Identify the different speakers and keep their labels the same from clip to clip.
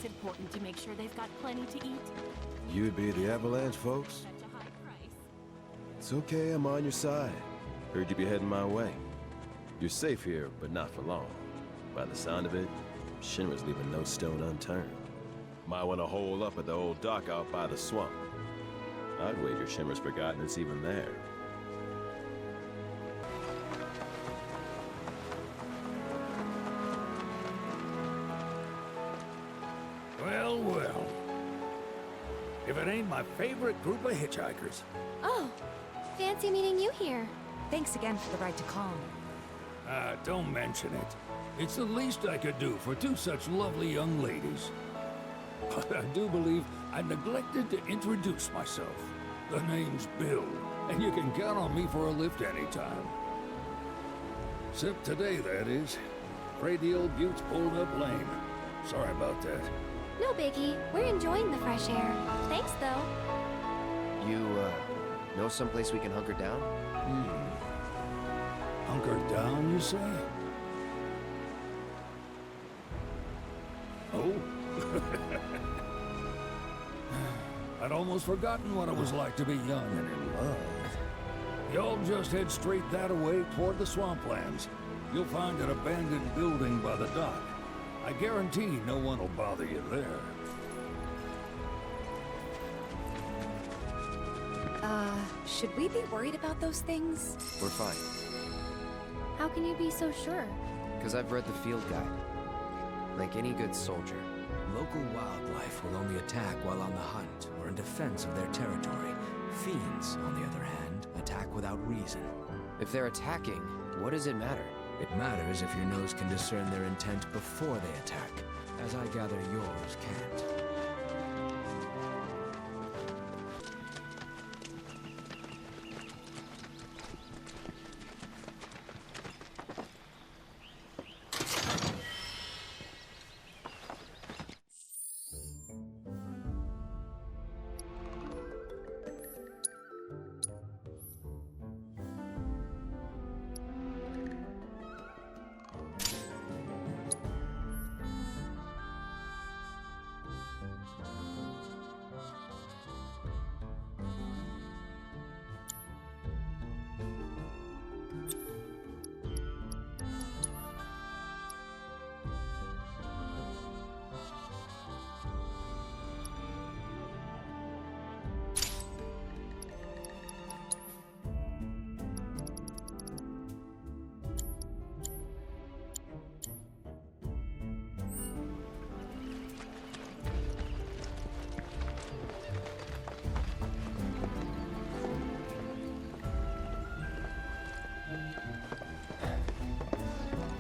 Speaker 1: It's important to make sure they've got plenty to eat.
Speaker 2: You'd be the Avalanche, folks?
Speaker 1: Such a high price.
Speaker 2: It's okay, I'm on your side. Heard you'd be heading my way. You're safe here, but not for long. By the sound of it, Shinra's leaving no stone unturned. Might want to hole up at the old dock out by the swamp. I'd wager Shinra's forgotten it's even there.
Speaker 3: Well, well. If it ain't my favorite group of hitchhikers.
Speaker 4: Oh, fancy meeting you here.
Speaker 5: Thanks again for the ride to Calm.
Speaker 3: Don't mention it. It's the least I could do for two such lovely young ladies. But I do believe I neglected to introduce myself. The name's Bill, and you can count on me for a lift anytime. Except today, that is. Afraid the old bute's pulled up lame. Sorry about that.
Speaker 4: No biggie. We're enjoying the fresh air. Thanks, though.
Speaker 6: You, know someplace we can hunker down?
Speaker 3: Hunker down, you say? Oh? I'd almost forgotten what it was like to be young and in love. Y'all just head straight that way toward the swamplands. You'll find an abandoned building by the dock. I guarantee no one will bother you there.
Speaker 5: Should we be worried about those things?
Speaker 6: We're fine.
Speaker 4: How can you be so sure?
Speaker 6: Because I've read the field guide. Like any good soldier.
Speaker 7: Local wildlife will only attack while on the hunt or in defense of their territory. Fiends, on the other hand, attack without reason.
Speaker 6: If they're attacking, what does it matter?
Speaker 7: It matters if your nose can discern their intent before they attack, as I gather yours can't.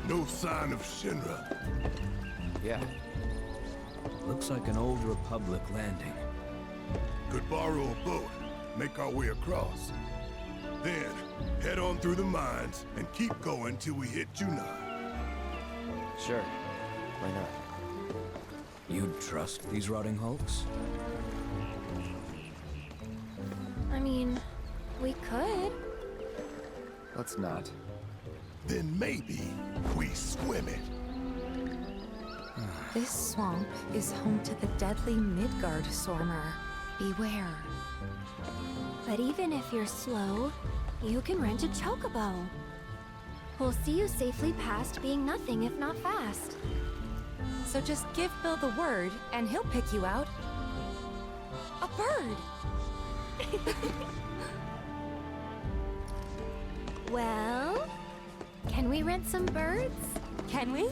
Speaker 8: No sign of Shinra.
Speaker 6: Yeah.
Speaker 7: Looks like an old Republic landing.
Speaker 8: Could borrow a boat, make our way across. Then, head on through the mines and keep going till we hit Junai.
Speaker 6: Sure. Why not?
Speaker 7: You'd trust these rotting hulks?
Speaker 4: I mean, we could.
Speaker 6: Let's not.
Speaker 8: Then maybe we swim it.
Speaker 5: This swamp is home to the deadly Midgard Swarmer. Beware.
Speaker 4: But even if you're slow, you can rent a Chocobo. We'll see you safely past being nothing if not fast.
Speaker 5: So just give Bill the word, and he'll pick you out. A bird!
Speaker 4: Well, can we rent some birds?
Speaker 5: Can we?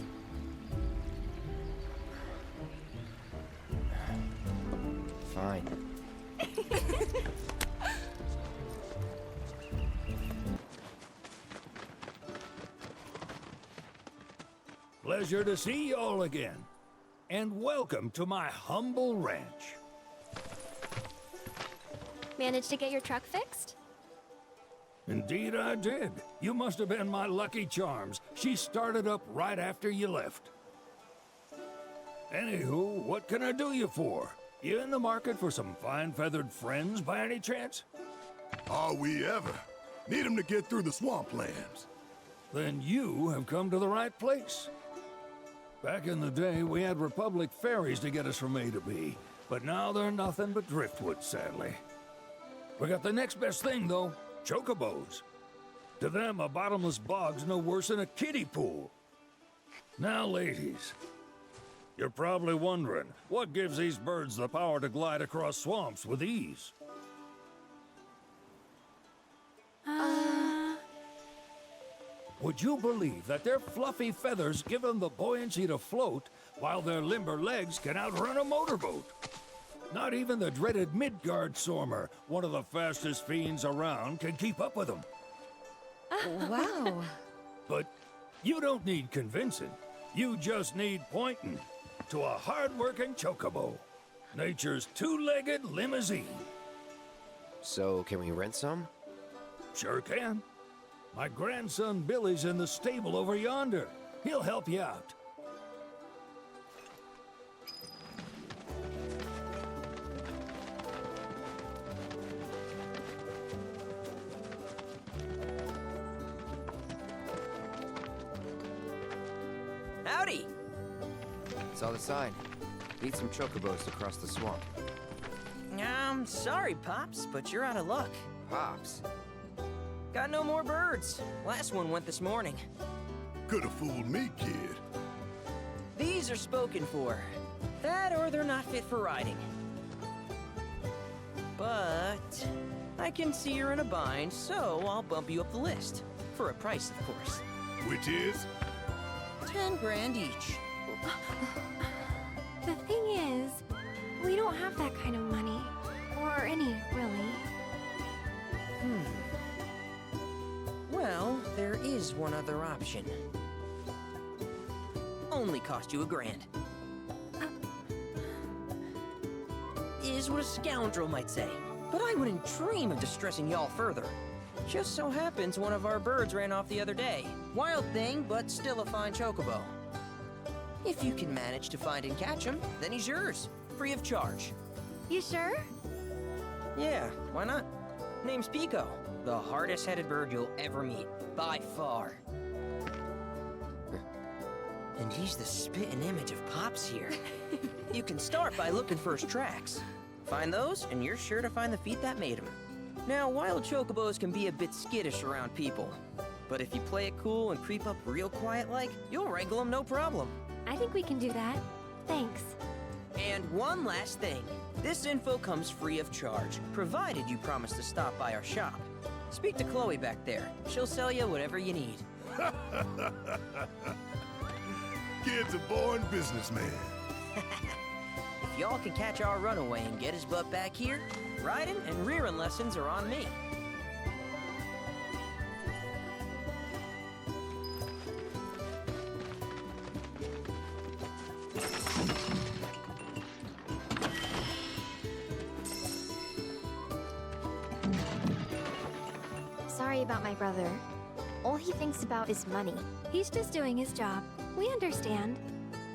Speaker 6: Fine.
Speaker 3: Pleasure to see y'all again. And welcome to my humble ranch.
Speaker 4: Managed to get your truck fixed?
Speaker 3: Indeed I did. You must have been my lucky charms. She started up right after you left. Anywho, what can I do you for? You in the market for some fine-feathered friends by any chance?
Speaker 8: Are we ever? Need 'em to get through the swamplands.
Speaker 3: Then you have come to the right place. Back in the day, we had Republic ferries to get us from A to B, but now they're nothing but driftwood, sadly. We got the next best thing, though, Chocobos. To them, a bottomless bog's no worse than a kiddie pool. Now, ladies, you're probably wondering, what gives these birds the power to glide across swamps with ease? Would you believe that their fluffy feathers give them the buoyancy to float, while their limber legs can outrun a motorboat? Not even the dreaded Midgard Sormer, one of the fastest fiends around, can keep up with them.
Speaker 5: Wow.
Speaker 3: But you don't need convincing. You just need pointing to a hard-working Chocobo. Nature's two-legged limousine.
Speaker 6: So, can we rent some?
Speaker 3: Sure can. My grandson Billy's in the stable over yonder. He'll help you out.
Speaker 9: Howdy!
Speaker 6: Saw the sign. Need some chocobos to cross the swamp.
Speaker 9: I'm sorry, Pops, but you're out of luck.
Speaker 6: Pops.
Speaker 9: Got no more birds. Last one went this morning.
Speaker 8: Could have fooled me, kid.
Speaker 9: These are spoken for. That or they're not fit for riding. But I can see you're in a bind, so I'll bump you up the list. For a price, of course.
Speaker 8: Which is?
Speaker 9: 10 grand each.
Speaker 4: The thing is, we don't have that kind of money. Or any, really.
Speaker 9: Well, there is one other option. Only cost you $1,000. Is what a scoundrel might say. But I wouldn't dream of distressing y'all further. Just so happens one of our birds ran off the other day. Wild thing, but still a fine chocobo. If you can manage to find and catch him, then he's yours. Free of charge.
Speaker 4: You sure?
Speaker 9: Yeah, why not? Name's Pico. The hardest-headed bird you'll ever meet, by far. And he's the spitting image of Pops here. You can start by looking for his tracks. Find those, and you're sure to find the feet that made him. Now, wild chocobos can be a bit skittish around people. But if you play it cool and creep up real quiet-like, you'll wrangle them no problem.
Speaker 4: I think we can do that. Thanks.
Speaker 9: And one last thing. This info comes free of charge, provided you promise to stop by our shop. Speak to Chloe back there. She'll sell you whatever you need.
Speaker 8: Kid's a born businessman.
Speaker 9: If y'all can catch our runaway and get his butt back here, riding and rearing lessons are on me.
Speaker 4: Sorry about my brother. All he thinks about is money. He's just doing his job. We understand.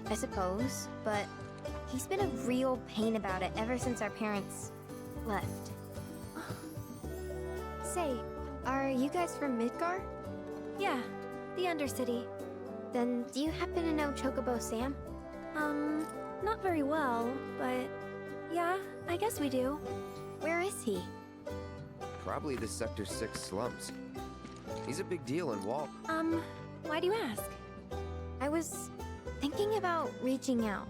Speaker 4: I suppose, but he's been a real pain about it ever since our parents left. Say, are you guys from Midgar? Yeah, the Undercity. Then do you happen to know Chocobo Sam? Not very well, but yeah, I guess we do. Where is he?
Speaker 6: Probably the Sector 6 slums. He's a big deal in Walt.
Speaker 4: Why do you ask? I was thinking about reaching out.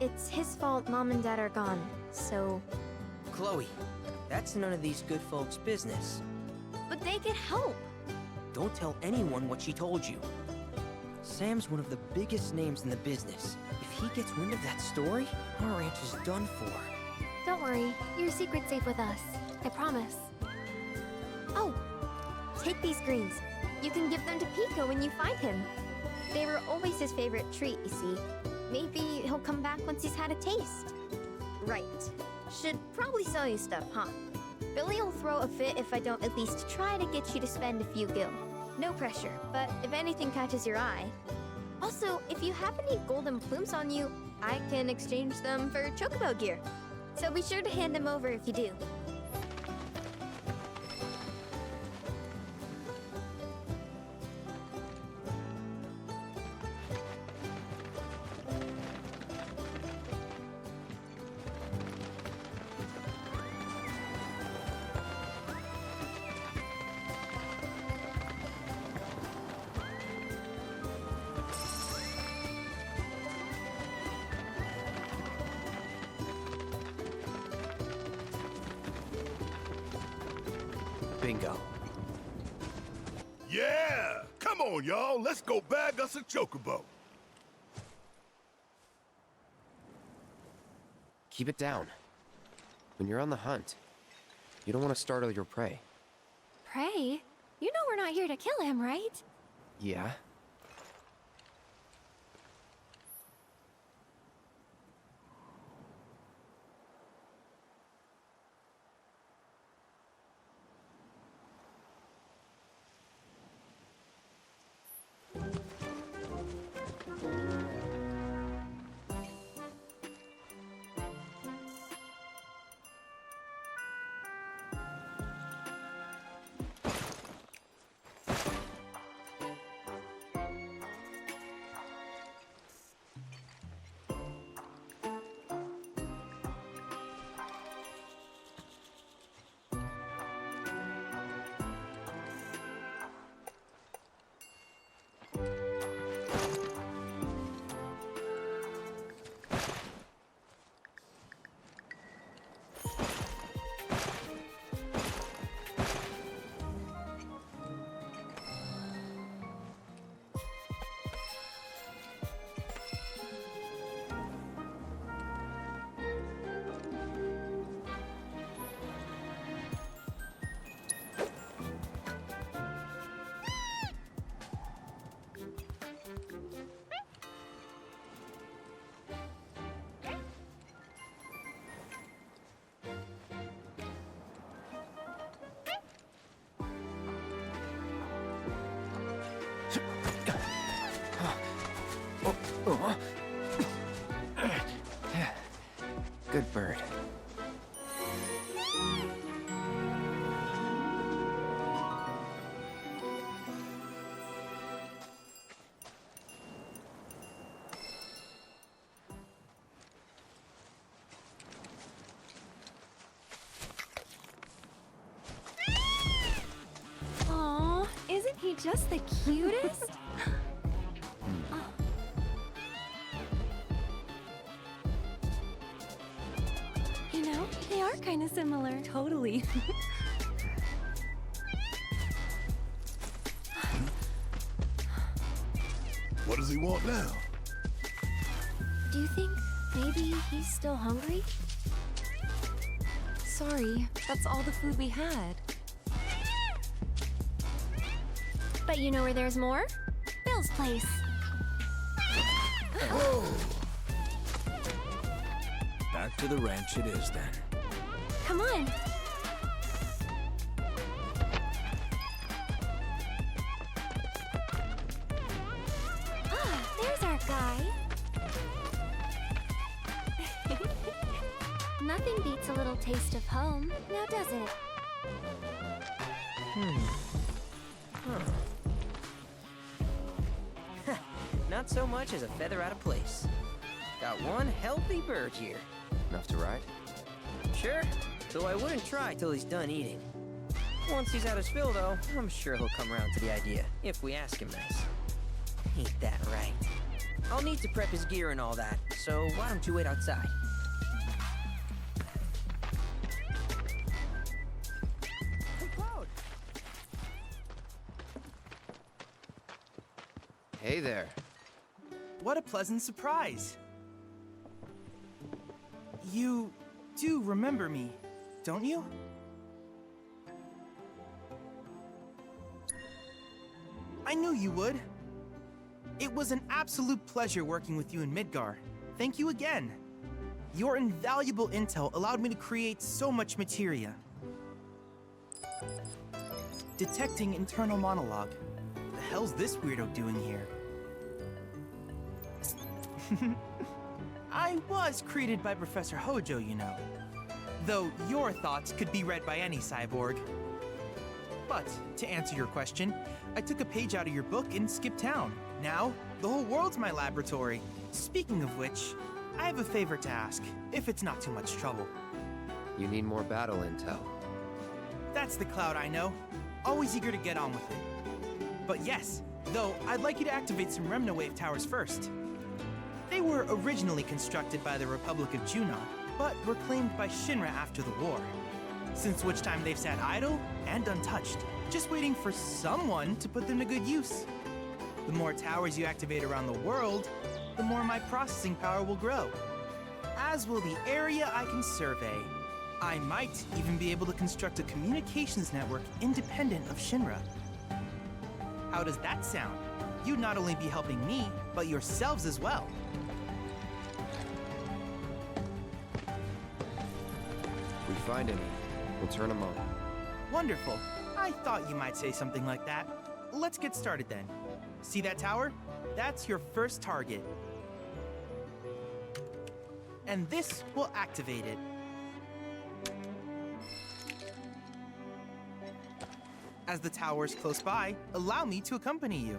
Speaker 4: It's his fault Mom and Dad are gone, so...
Speaker 9: Chloe, that's none of these good folks' business.
Speaker 4: But they could help!
Speaker 9: Don't tell anyone what she told you. Sam's one of the biggest names in the business. If he gets wind of that story, our ranch is done for.
Speaker 4: Don't worry, your secret's safe with us. I promise. Oh! Take these greens. You can give them to Pico when you find him. They were always his favorite treat, you see. Maybe he'll come back once he's had a taste. Right. Should probably sell you stuff, huh? Billy'll throw a fit if I don't at least try to get you to spend a few gil. No pressure, but if anything catches your eye. Also, if you have any golden plumes on you, I can exchange them for Chocobo gear. So be sure to hand them over if you do.
Speaker 7: Bingo.
Speaker 8: Yeah! Come on, y'all. Let's go bag us a Chocobo.
Speaker 6: Keep it down. When you're on the hunt, you don't want to startle your prey.
Speaker 4: Prey? You know we're not here to kill him, right?
Speaker 6: Yeah? Good bird.
Speaker 4: Aw, isn't he just the cutest? You know, they are kind of similar.
Speaker 5: Totally.
Speaker 8: What does he want now?
Speaker 4: Do you think maybe he's still hungry?
Speaker 5: Sorry, that's all the food we had.
Speaker 4: But you know where there's more? Bill's place.
Speaker 7: Back to the ranch it is then.
Speaker 4: Come on. Ah, there's our guy. Nothing beats a little taste of home, now does it?
Speaker 9: Not so much as a feather out of place. Got one healthy bird here.
Speaker 6: Enough to ride?
Speaker 9: Sure, though I wouldn't try till he's done eating. Once he's had his fill, though, I'm sure he'll come around to the idea, if we ask him nice. Ain't that right? I'll need to prep his gear and all that, so why don't you wait outside? Hey, Cloud!
Speaker 6: Hey there.
Speaker 10: What a pleasant surprise! You do remember me, don't you? I knew you would. It was an absolute pleasure working with you in Midgar. Thank you again. Your invaluable intel allowed me to create so much materia. Detecting internal monologue. The hell's this weirdo doing here? I was created by Professor Hojo, you know. Though your thoughts could be read by any cyborg. But, to answer your question, I took a page out of your book and skipped town. Now, the whole world's my laboratory. Speaking of which, I have a favor to ask, if it's not too much trouble.
Speaker 6: You need more battle intel.
Speaker 10: That's the Cloud I know. Always eager to get on with it. But yes, though I'd like you to activate some Remna Wave towers first. They were originally constructed by the Republic of Junon, but were claimed by Shinra after the war. since which time they've sat idle and untouched, just waiting for someone to put them to good use. The more towers you activate around the world, the more my processing power will grow, as will the area I can survey. I might even be able to construct a communications network independent of Shinra. How does that sound? You'd not only be helping me, but yourselves as well.
Speaker 6: If we find any, we'll turn them on.
Speaker 10: Wonderful. I thought you might say something like that. Let's get started then. See that tower? That's your first target. And this will activate it. As the tower is close by, allow me to accompany you.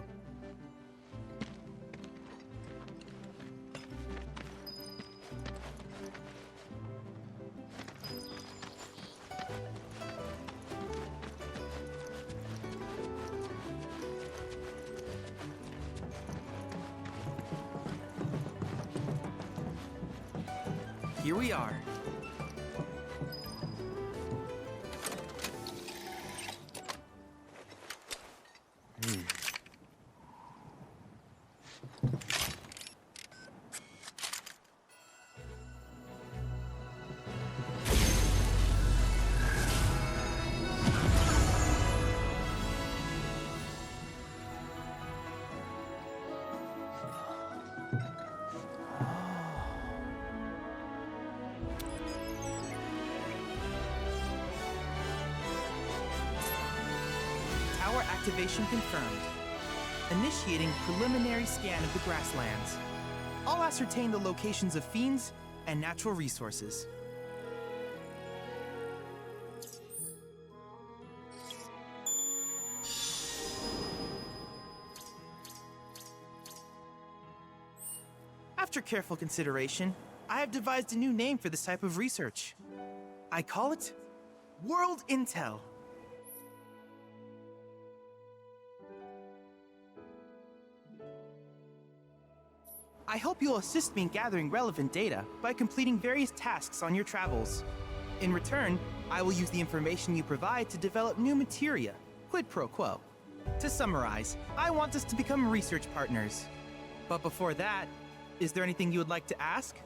Speaker 10: Here we are. Tower activation confirmed. Initiating preliminary scan of the grasslands. I'll ascertain the locations of fiends and natural resources. After careful consideration, I have devised a new name for this type of research. I call it World Intel. I hope you'll assist me in gathering relevant data by completing various tasks on your travels. In return, I will use the information you provide to develop new materia, quid pro quo. To summarize, I want us to become research partners. But before that, is there anything you would like to ask?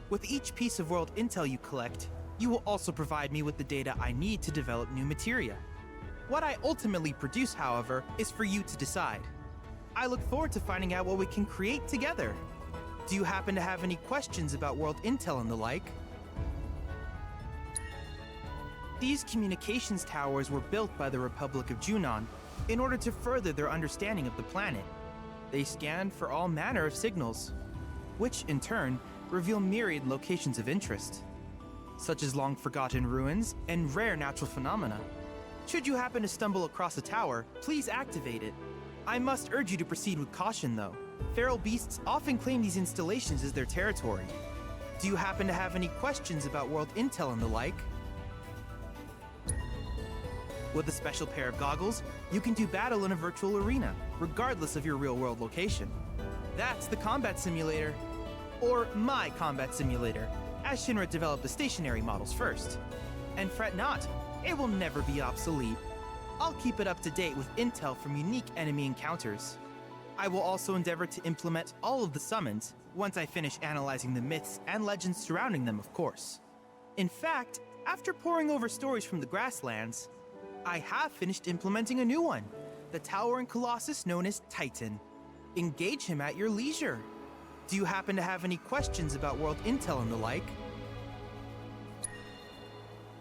Speaker 10: With each piece of world intel you collect, you will also provide me with the data I need to develop new materia. What I ultimately produce, however, is for you to decide. I look forward to finding out what we can create together. Do you happen to have any questions about world intel and the like? These communications towers were built by the Republic of Junon in order to further their understanding of the planet. They scan for all manner of signals, which in turn reveal myriad locations of interest, such as long-forgotten ruins and rare natural phenomena. Should you happen to stumble across a tower, please activate it. I must urge you to proceed with caution, though. Feral beasts often claim these installations as their territory. Do you happen to have any questions about world intel and the like? With a special pair of goggles, you can do battle in a virtual arena, regardless of your real-world location. That's the combat simulator. Or my combat simulator, as Shinra developed the stationary models first. And fret not, it will never be obsolete. I'll keep it up to date with intel from unique enemy encounters. I will also endeavor to implement all of the summons, once I finish analyzing the myths and legends surrounding them, of course. In fact, after poring over stories from the grasslands, I have finished implementing a new one, the towering colossus known as Titan. Engage him at your leisure. Do you happen to have any questions about world intel and the like?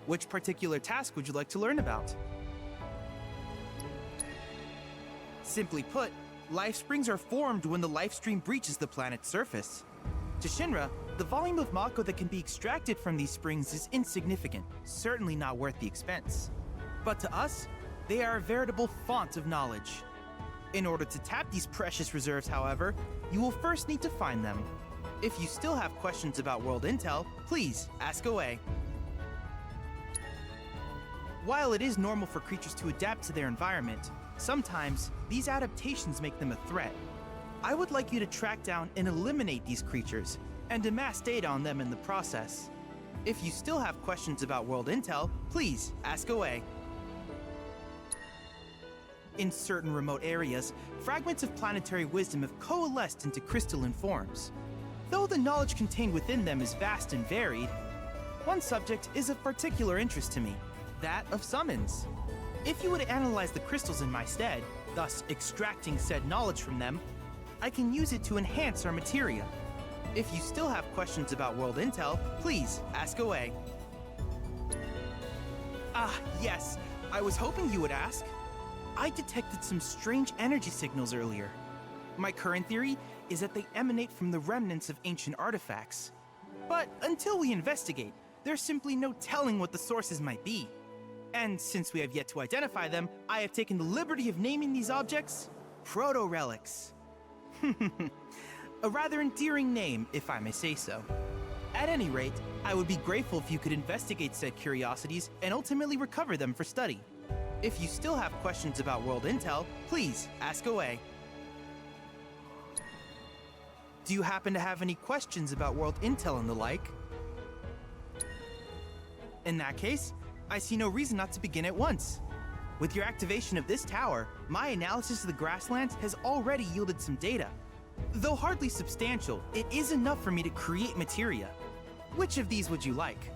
Speaker 10: Which particular task would you like to learn about? Simply put, life springs are formed when the life stream breaches the planet's surface. To Shinra, the volume of Mako that can be extracted from these springs is insignificant, certainly not worth the expense. But to us, they are a veritable font of knowledge. In order to tap these precious reserves, however, you will first need to find them. If you still have questions about world intel, please ask away. While it is normal for creatures to adapt to their environment, sometimes these adaptations make them a threat. I would like you to track down and eliminate these creatures, and amass data on them in the process. If you still have questions about world intel, please ask away. In certain remote areas, fragments of planetary wisdom have coalesced into crystalline forms. Though the knowledge contained within them is vast and varied, one subject is of particular interest to me, that of summons. If you would analyze the crystals in my stead, thus extracting said knowledge from them, I can use it to enhance our materia. If you still have questions about world intel, please ask away. Ah, yes, I was hoping you would ask. I detected some strange energy signals earlier. My current theory is that they emanate from the remnants of ancient artifacts. But until we investigate, there's simply no telling what the sources might be. And since we have yet to identify them, I have taken the liberty of naming these objects proto-relics. A rather endearing name, if I may say so. At any rate, I would be grateful if you could investigate said curiosities and ultimately recover them for study. If you still have questions about world intel, please ask away. Do you happen to have any questions about world intel and the like? In that case, I see no reason not to begin at once. With your activation of this tower, my analysis of the grasslands has already yielded some data. Though hardly substantial, it is enough for me to create materia. Which of these would you like?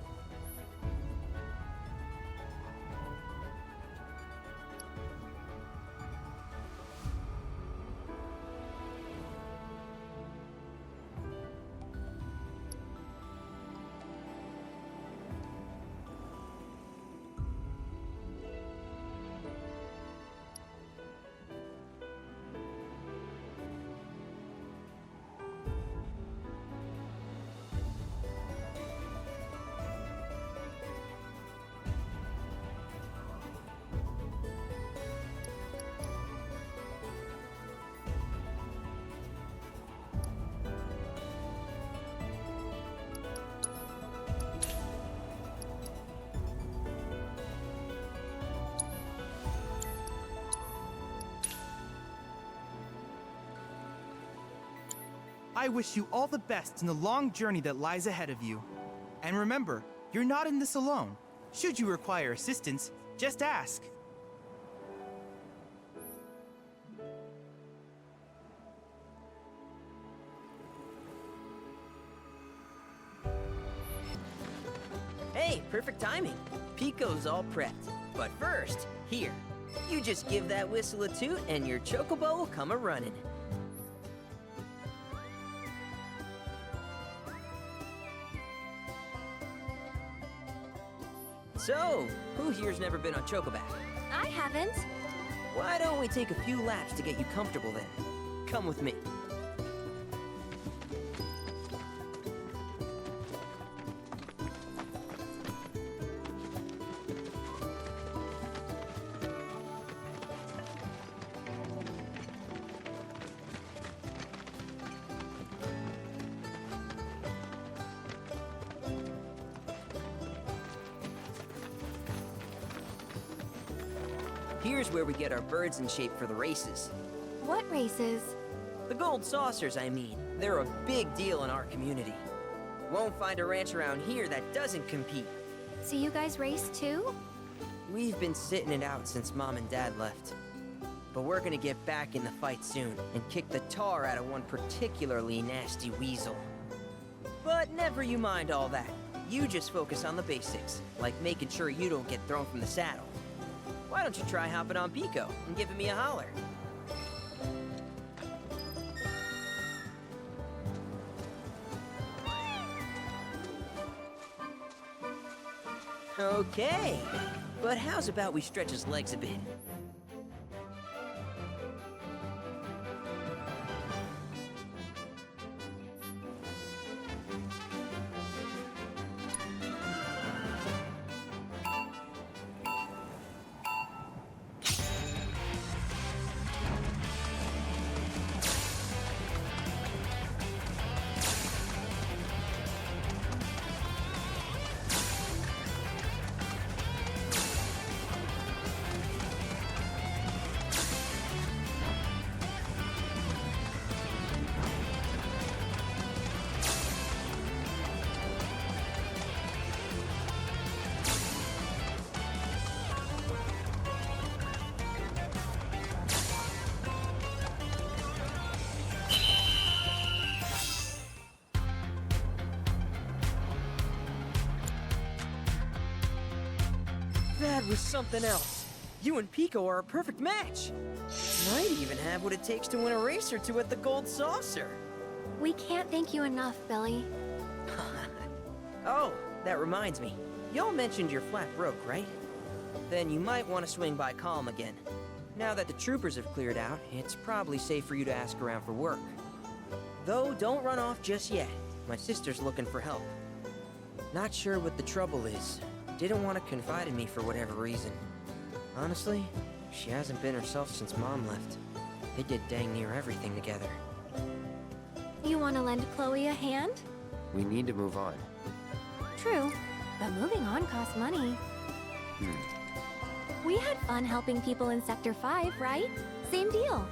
Speaker 10: I wish you all the best in the long journey that lies ahead of you. And remember, you're not in this alone. Should you require assistance, just ask.
Speaker 9: Hey, perfect timing. Pico's all prepped. But first, here. You just give that whistle a toot and your Chocobo will come a-running. So, who here's never been on Chocoback?
Speaker 4: I haven't.
Speaker 9: Why don't we take a few laps to get you comfortable then? Come with me. Here's where we get our birds in shape for the races.
Speaker 4: What races?
Speaker 9: The gold saucers, I mean. They're a big deal in our community. Won't find a ranch around here that doesn't compete.
Speaker 4: So you guys race too?
Speaker 9: We've been sitting it out since Mom and Dad left. But we're gonna get back in the fight soon and kick the tar out of one particularly nasty weasel. But never you mind all that. You just focus on the basics, like making sure you don't get thrown from the saddle. Why don't you try hopping on Pico and giving me a holler? Okay, but how's about we stretch his legs a bit? That was something else. You and Pico are a perfect match. Might even have what it takes to win a race or two at the Gold Saucer.
Speaker 4: We can't thank you enough, Billy.
Speaker 9: Oh, that reminds me. Y'all mentioned your flat broke, right? Then you might want to swing by Calm again. Now that the troopers have cleared out, it's probably safe for you to ask around for work. Though, don't run off just yet. My sister's looking for help. Not sure what the trouble is. Didn't want to confide in me for whatever reason. Honestly, she hasn't been herself since Mom left. They did dang near everything together.
Speaker 4: You want to lend Chloe a hand?
Speaker 6: We need to move on.
Speaker 4: True, but moving on costs money. We had fun helping people in Sector 5, right? Same deal.